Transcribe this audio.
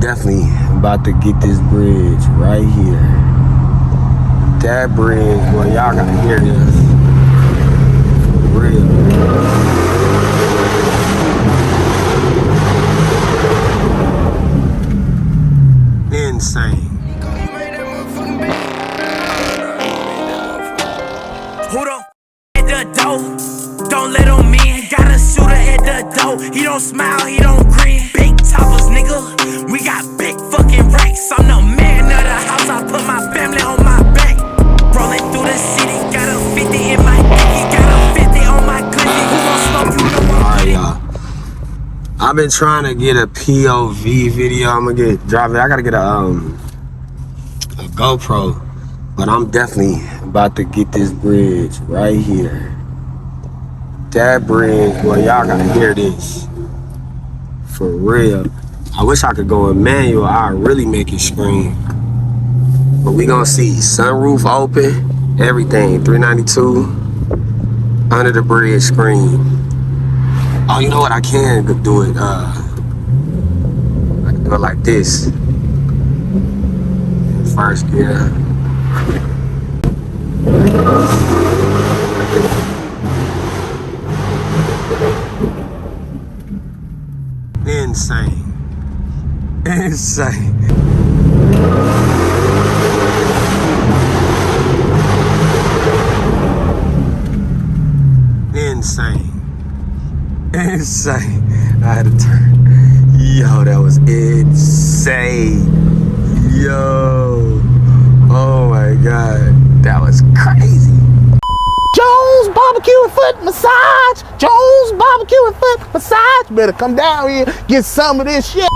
definitely about to get this bridge right here. That bridge, boy, y'all gotta hear this. For real. Insane. Who the at the door? Don't let him in. Got a shooter at the door. He don't smile, he don't grin. Big choppers, nigga. We got big fucking racks. I'm the man of the house. I put my family on my back. Rolling through the city. Got a 50 in my dicky. Got a 50 on my clicky. Who gon' smoke you? No one. Alright, y'all. I've been trying to get a POV video. I'm gonna drive it. I gotta get a GoPro. But I'm definitely about to get this bridge right here. That bridge, boy, y'all gotta hear this. For real. I wish I could go in manual. I'd really make it scream. But we gonna see sunroof open, everything. 392 under the bridge screen. Oh, you know what? I can do it. I can do it like this. First gear. Insane. Insane. Insane. Insane. I had to turn. Yo, that was insane. Yo. Oh my God. That was crazy. Jones Barbecue and Foot Massage. Jones Barbecue and Foot Massage. Better come down here, get some of this shit.